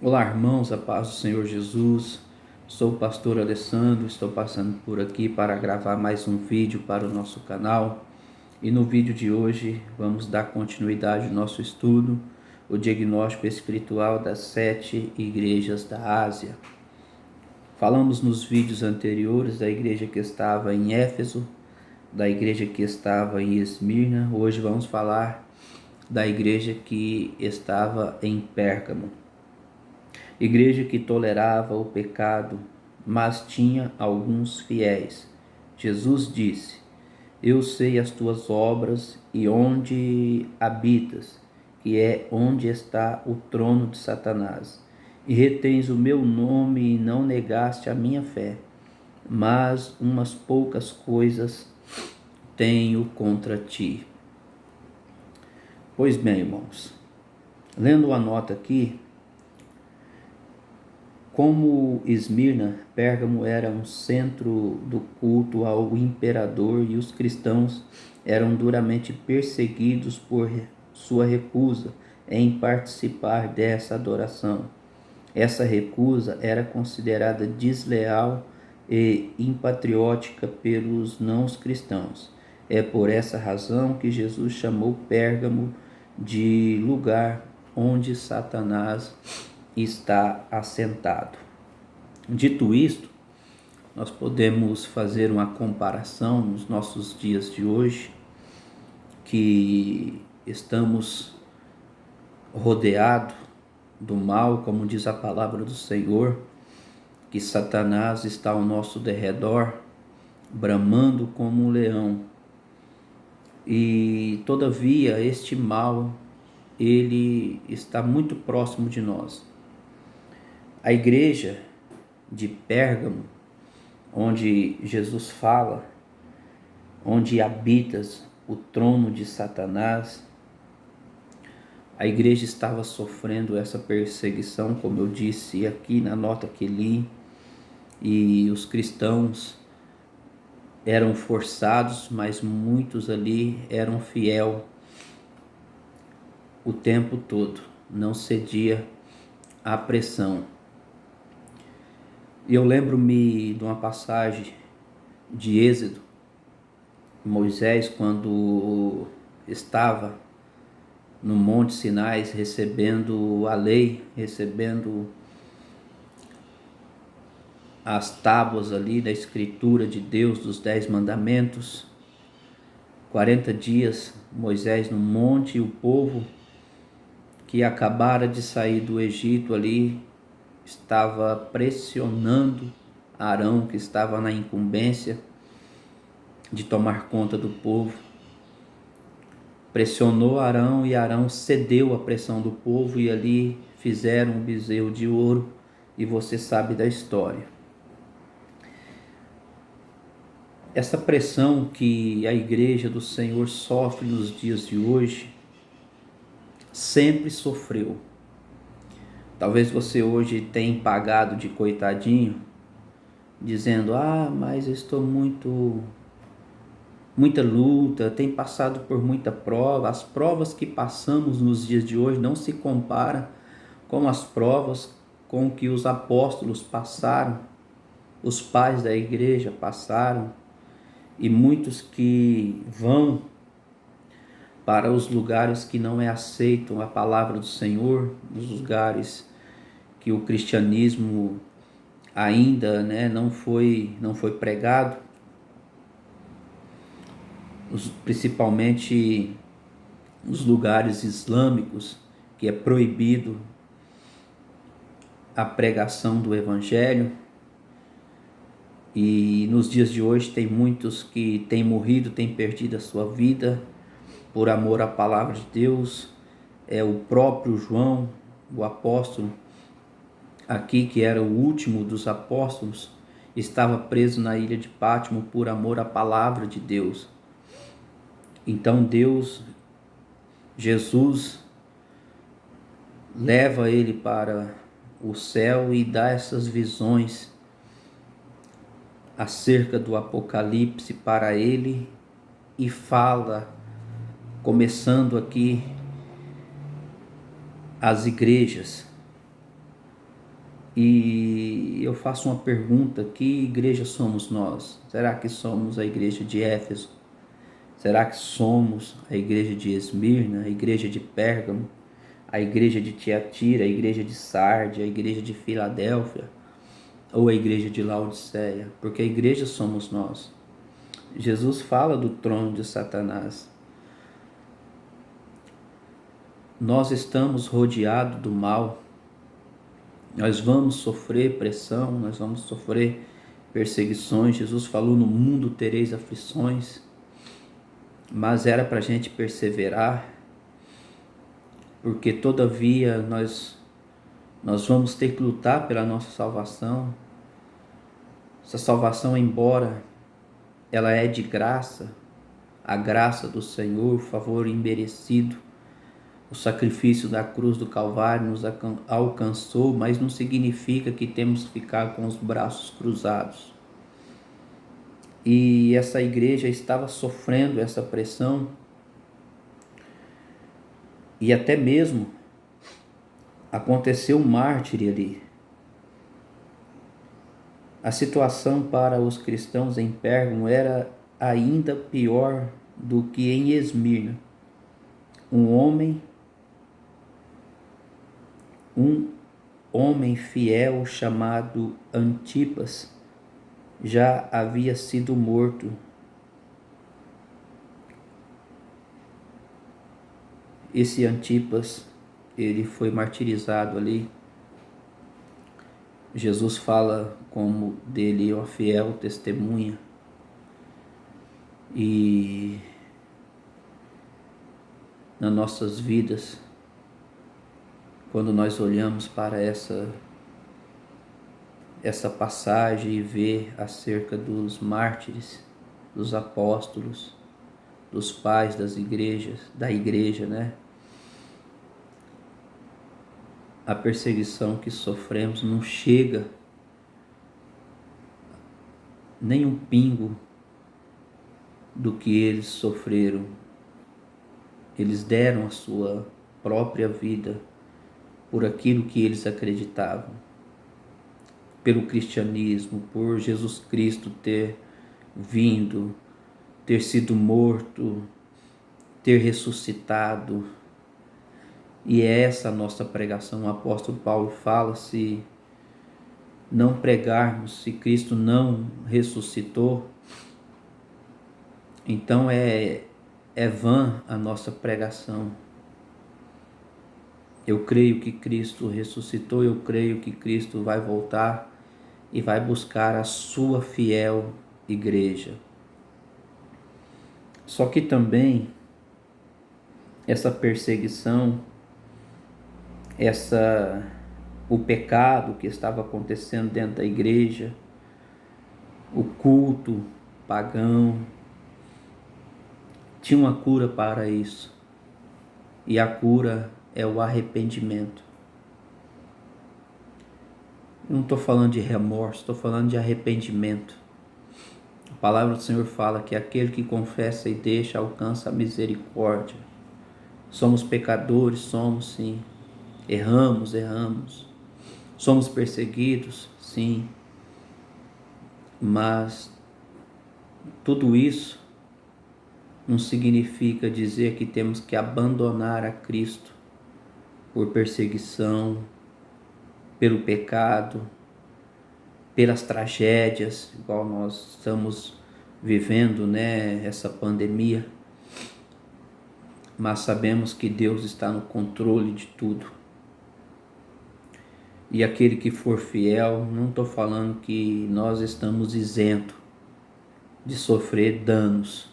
Olá, irmãos, a paz do Senhor Jesus. Sou o pastor Alessandro, estou passando por aqui para gravar mais um vídeo para o nosso canal. E no vídeo de hoje vamos dar continuidade ao nosso estudo, o diagnóstico espiritual das 7 igrejas da Ásia. Falamos nos vídeos anteriores da igreja que estava em Éfeso, da igreja que estava em Esmirna. Hoje vamos falar da igreja que estava em Pérgamo. Igreja que tolerava o pecado, mas tinha alguns fiéis. Jesus disse: Eu sei as tuas obras e onde habitas, que é onde está o trono de Satanás. E retens o meu nome e não negaste a minha fé, mas umas poucas coisas tenho contra ti. Pois bem, irmãos, lendo a nota aqui, como Esmirna, Pérgamo era um centro do culto ao imperador e os cristãos eram duramente perseguidos por sua recusa em participar dessa adoração. Essa recusa era considerada desleal e impatriótica pelos não cristãos. É por essa razão que Jesus chamou Pérgamo de lugar onde Satanás está assentado. Dito isto, nós podemos fazer uma comparação nos nossos dias de hoje, que estamos rodeados do mal, como diz a palavra do Senhor, que Satanás está ao nosso derredor, bramando como um leão. E todavia este mal, ele está muito próximo de nós. A igreja de Pérgamo, onde Jesus fala, onde habitas o trono de Satanás, a igreja estava sofrendo essa perseguição, como eu disse aqui na nota que li, e os cristãos eram forçados, mas muitos ali eram fiel o tempo todo, não cedia à pressão. E eu lembro-me de uma passagem de Êxodo, Moisés, quando estava no Monte Sinai recebendo a lei, recebendo as tábuas ali da escritura de Deus, dos 10 mandamentos, 40 dias Moisés no monte e o povo que acabara de sair do Egito ali estava pressionando Arão, que estava na incumbência de tomar conta do povo. Pressionou Arão e Arão cedeu à pressão do povo e ali fizeram um bezerro de ouro, e você sabe da história. Essa pressão que a igreja do Senhor sofre nos dias de hoje, sempre sofreu. Talvez você hoje tenha pagado de coitadinho, dizendo: mas eu estou muita luta, tem passado por muita prova. As provas que passamos nos dias de hoje não se comparam com as provas com que os apóstolos passaram, os pais da igreja passaram, e muitos que vão para os lugares que não aceitam a palavra do Senhor, os lugares que o cristianismo ainda não foi pregado, principalmente os lugares islâmicos, que é proibido a pregação do evangelho. E nos dias de hoje tem muitos que têm morrido, têm perdido a sua vida por amor à palavra de Deus. É o próprio João, o apóstolo aqui, que era o último dos apóstolos, estava preso na ilha de Pátimo por amor à palavra de Deus. Então Jesus leva ele para o céu e dá essas visões acerca do Apocalipse para ele, e fala, começando aqui, as igrejas. E eu faço uma pergunta: que igreja somos nós? Será que somos a igreja de Éfeso? Será que somos a igreja de Esmirna, a igreja de Pérgamo, a igreja de Tiatira, a igreja de Sarde, a igreja de Filadélfia ou a igreja de Laodiceia? Porque a igreja somos nós. Jesus fala do trono de Satanás. Nós estamos rodeados do mal. Nós vamos sofrer pressão, nós vamos sofrer perseguições. Jesus falou: no mundo tereis aflições, mas era para a gente perseverar, porque todavia nós vamos ter que lutar pela nossa salvação. Essa salvação, embora ela é de graça, a graça do Senhor, o favor imerecido, o sacrifício da cruz do Calvário nos alcançou, mas não significa que temos que ficar com os braços cruzados. E essa igreja estava sofrendo essa pressão, e até mesmo aconteceu um mártir ali. A situação para os cristãos em Pérgamo era ainda pior do que em Esmirna. Um homem fiel chamado Antipas já havia sido morto. Esse Antipas, ele foi martirizado ali. Jesus fala como dele uma fiel testemunha. E nas nossas vidas, quando nós olhamos para essa passagem e vê acerca dos mártires, dos apóstolos, dos pais das igrejas, da igreja, né? A perseguição que sofremos não chega nem um pingo do que eles sofreram. Eles deram a sua própria vida por aquilo que eles acreditavam, pelo cristianismo, por Jesus Cristo ter vindo, ter sido morto, ter ressuscitado. E é essa a nossa pregação. O apóstolo Paulo fala: se não pregarmos, se Cristo não ressuscitou, então é vã a nossa pregação. Eu creio que Cristo ressuscitou, eu creio que Cristo vai voltar e vai buscar a sua fiel igreja. Só que também essa perseguição, o pecado que estava acontecendo dentro da igreja, o culto pagão, tinha uma cura para isso. E a cura é o arrependimento. Eu não estou falando de remorso, estou falando de arrependimento. A palavra do Senhor fala que aquele que confessa e deixa alcança a misericórdia. Somos pecadores, somos sim. Erramos. Somos perseguidos, sim. Mas tudo isso não significa dizer que temos que abandonar a Cristo por perseguição, pelo pecado, pelas tragédias, igual nós estamos vivendo, né, essa pandemia. Mas sabemos que Deus está no controle de tudo. E aquele que for fiel, não estou falando que nós estamos isentos de sofrer danos,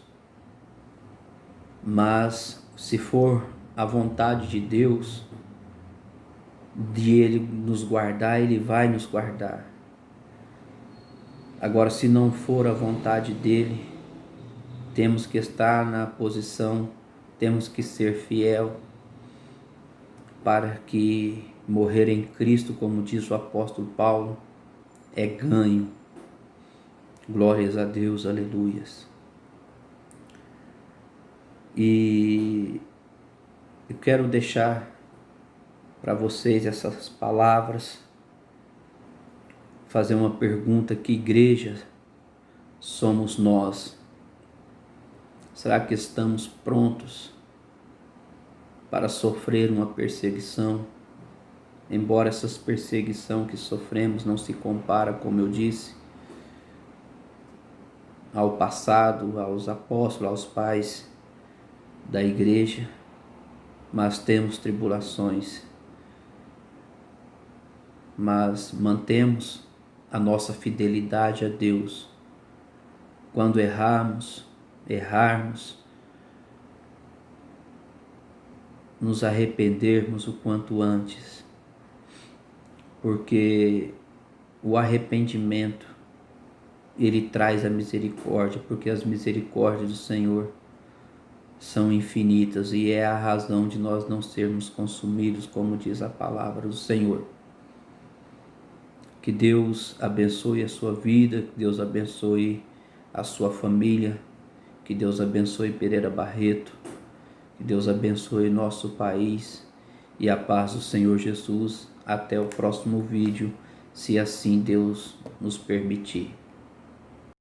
mas se for a vontade de Deus, de Ele nos guardar, Ele vai nos guardar. Agora, se não for a vontade dEle, temos que estar na posição, temos que ser fiel, para que morrer em Cristo, como diz o apóstolo Paulo, é ganho. Glórias a Deus, aleluias. E eu quero deixar para vocês essas palavras fazer uma pergunta: que igreja somos nós? Será que estamos prontos para sofrer uma perseguição? Embora essas perseguição que sofremos não se compara, como eu disse, ao passado, aos apóstolos, aos pais da igreja, mas temos tribulações, mas mantemos a nossa fidelidade a Deus. Quando errarmos, nos arrependermos o quanto antes, porque o arrependimento, ele traz a misericórdia, porque as misericórdias do Senhor são infinitas e é a razão de nós não sermos consumidos, como diz a palavra do Senhor. Que Deus abençoe a sua vida, que Deus abençoe a sua família, que Deus abençoe Pereira Barreto, que Deus abençoe nosso país e a paz do Senhor Jesus. Até o próximo vídeo, se assim Deus nos permitir.